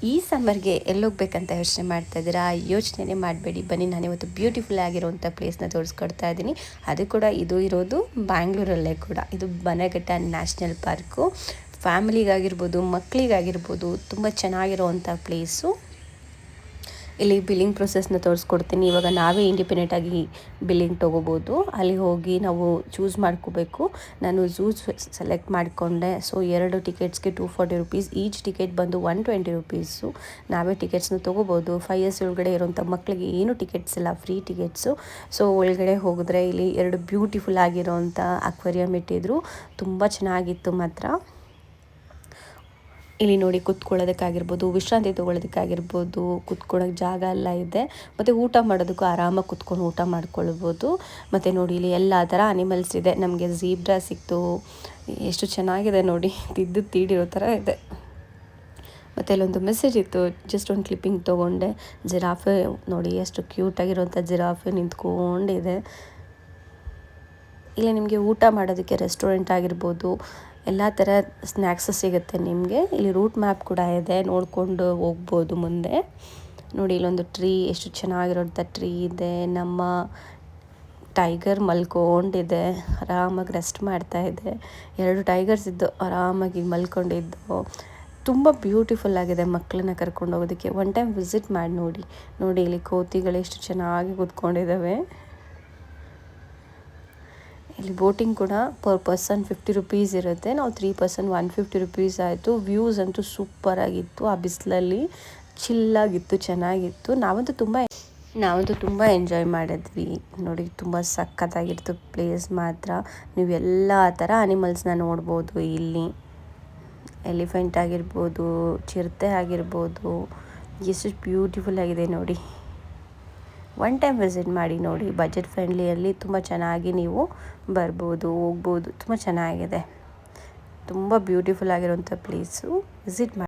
ಈ ಸಮ್ಮರ್ಗೆ ಎಲ್ಲೋಗ್ಬೇಕಂತ ಯೋಚನೆ ಮಾಡ್ತಾ ಇದ್ದೀರಾ? ಯೋಚನೆ ಮಾಡಬೇಡಿ, ಬನ್ನಿ ನಾನಿವತ್ತು ಬ್ಯೂಟಿಫುಲ್ ಆಗಿರುವಂಥ ಪ್ಲೇಸ್ನ ತೋರಿಸ್ಕೊಡ್ತಾ ಇದ್ದೀನಿ. ಅದು ಕೂಡ ಇದು ಇರೋದು ಬ್ಯಾಂಗ್ಳೂರಲ್ಲೇ ಕೂಡ. ಇದು ಬನಘಟ್ಟ ನ್ಯಾಷನಲ್ ಪಾರ್ಕು. ಫ್ಯಾಮಿಲಿಗಾಗಿರ್ಬೋದು, ಮಕ್ಕಳಿಗಾಗಿರ್ಬೋದು ತುಂಬ ಚೆನ್ನಾಗಿರೋವಂಥ ಪ್ಲೇಸು. ಇಲ್ಲಿ ಬಿಲ್ಲಿಂಗ್ ಪ್ರೊಸೆಸ್ನ ತೋರಿಸ್ಕೊಡ್ತೀನಿ. ಇವಾಗ ನಾವೇ ಇಂಡಿಪೆಂಡೆಂಟಾಗಿ ಬಿಲ್ಲಿಂಗ್ ತೊಗೋಬೋದು. ಅಲ್ಲಿ ಹೋಗಿ ನಾವು ಚೂಸ್ ಮಾಡ್ಕೋಬೇಕು. ನಾನು ಸೆಲೆಕ್ಟ್ ಮಾಡಿಕೊಂಡೆ. ಸೊ 2 ಟಿಕೆಟ್ಸ್ಗೆ 240 ರುಪೀಸ್, ಈಚ್ ಟಿಕೆಟ್ ಬಂದು 120 ರುಪೀಸು. ನಾವೇ ಟಿಕೆಟ್ಸ್ನ ತೊಗೋಬೋದು. 5 ಇಯರ್ಸ್ ಒಳಗಡೆ ಇರೋಂಥ ಮಕ್ಕಳಿಗೆ ಏನು ಟಿಕೆಟ್ಸ್ ಇಲ್ಲ, ಫ್ರೀ ಟಿಕೆಟ್ಸು. ಸೊ ಒಳಗಡೆ ಹೋಗಿದ್ರೆ ಇಲ್ಲಿ 2 ಬ್ಯೂಟಿಫುಲ್ ಆಗಿರೋಂಥ ಅಕ್ವೇರಿಯಂ ಇಟ್ಟಿದ್ರು. ತುಂಬ ಚೆನ್ನಾಗಿತ್ತು ಮಾತ್ರ. ಇಲ್ಲಿ ನೋಡಿ ಕುತ್ಕೊಳ್ಳೋದಕ್ಕಾಗಿರ್ಬೋದು, ವಿಶ್ರಾಂತಿ ತೊಗೊಳ್ಳೋದಕ್ಕಾಗಿರ್ಬೋದು, ಕುತ್ಕೊಳ್ಳೋಕ್ಕೆ ಜಾಗ ಎಲ್ಲ ಇದೆ. ಮತ್ತು ಊಟ ಮಾಡೋದಕ್ಕೂ ಆರಾಮಾಗಿ ಕುತ್ಕೊಂಡು ಊಟ ಮಾಡ್ಕೊಳ್ಬೋದು. ಮತ್ತು ನೋಡಿ ಇಲ್ಲಿ ಎಲ್ಲ ಥರ ಅನಿಮಲ್ಸ್ ಇದೆ. ನಮಗೆ ಝೀಬ್ರಾ ಸಿಕ್ತು. ಎಷ್ಟು ಚೆನ್ನಾಗಿದೆ ನೋಡಿ, ತೀಡಿರೋ ಥರ ಇದೆ. ಮತ್ತು ಇಲ್ಲೊಂದು ಮೆಸೇಜ್ ಇತ್ತು, ಜಸ್ಟ್ ಒಂದು ಕ್ಲಿಪ್ಪಿಂಗ್ ತೊಗೊಂಡೆ. ಜಿರಾಫೆ ನೋಡಿ, ಎಷ್ಟು ಕ್ಯೂಟಾಗಿರೋಂಥ ಜಿರಾಫೆ ನಿಂತ್ಕೊಂಡಿದೆ. ಇಲ್ಲಿ ನಿಮಗೆ ಊಟ ಮಾಡೋದಕ್ಕೆ ರೆಸ್ಟೋರೆಂಟ್ ಆಗಿರ್ಬೋದು, ಎಲ್ಲ ಥರ ಸ್ನ್ಯಾಕ್ಸ್ ಸಿಗುತ್ತೆ ನಿಮಗೆ. ಇಲ್ಲಿ ರೂಟ್ ಮ್ಯಾಪ್ ಕೂಡ ಇದೆ, ನೋಡಿಕೊಂಡು ಹೋಗ್ಬೋದು ಮುಂದೆ. ನೋಡಿ ಇಲ್ಲೊಂದು ಟ್ರೀ, ಎಷ್ಟು ಚೆನ್ನಾಗಿರೋಂಥ ಟ್ರೀ ಇದೆ. ನಮ್ಮ ಟೈಗರ್ ಮಲ್ಕೊಂಡಿದೆ, ಆರಾಮಾಗಿ ರೆಸ್ಟ್ ಮಾಡ್ತಾ ಇದೆ. 2 ಟೈಗರ್ಸ್ ಇದ್ದು ಆರಾಮಾಗಿ ಮಲ್ಕೊಂಡಿದ್ದು. ತುಂಬ ಬ್ಯೂಟಿಫುಲ್ ಆಗಿದೆ ಮಕ್ಕಳನ್ನ ಕರ್ಕೊಂಡು ಹೋಗೋದಕ್ಕೆ. ಒನ್ ಟೈಮ್ ವಿಸಿಟ್ ಮಾಡಿ ನೋಡಿ. ನೋಡಿ ಇಲ್ಲಿ ಕೋತಿಗಳು ಎಷ್ಟು ಚೆನ್ನಾಗಿ ಕೂತ್ಕೊಂಡಿದ್ದಾವೆ. ಇಲ್ಲಿ ಬೋಟಿಂಗ್ ಕೂಡ ಪರ್ ಪರ್ಸನ್ 50 ರುಪೀಸ್ ಇರುತ್ತೆ. ನಾವು 3 ಪರ್ಸನ್ 150 ರುಪೀಸ್ ಆಯಿತು. ವ್ಯೂಸ್ ಅಂತೂ ಸೂಪರಾಗಿತ್ತು. ಆ ಬಿಸಿಲಲ್ಲಿ ಚಿಲ್ಲಾಗಿತ್ತು, ಚೆನ್ನಾಗಿತ್ತು. ನಾವಂತೂ ತುಂಬ ಎಂಜಾಯ್ ಮಾಡಿದ್ವಿ. ನೋಡಿ ತುಂಬ ಸಖತ್ತಾಗಿತ್ತು ಪ್ಲೇಸ್ ಮಾತ್ರ. ನೀವು ಎಲ್ಲ ಥರ ಅನಿಮಲ್ಸ್ನ ನೋಡ್ಬೋದು ಇಲ್ಲಿ. ಎಲಿಫೆಂಟ್ ಆಗಿರ್ಬೋದು, ಚಿರತೆ ಆಗಿರ್ಬೋದು, ಎಷ್ಟು ಬ್ಯೂಟಿಫುಲ್ ಆಗಿದೆ ನೋಡಿ. ಒನ್ ಟೈಮ್ ವಿಸಿಟ್ ಮಾಡಿ ನೋಡಿ. ಬಜೆಟ್ ಫ್ರೆಂಡ್ಲಿಯಲ್ಲಿ ತುಂಬ ಚೆನ್ನಾಗಿ ನೀವು ಬರ್ಬೋದು, ಹೋಗ್ಬೋದು. ತುಂಬ ಚೆನ್ನಾಗಿದೆ, ತುಂಬ ಬ್ಯೂಟಿಫುಲ್ ಆಗಿರೋಂಥ ಪ್ಲೇಸು. ವಿಸಿಟ್ ಮಾಡಿ.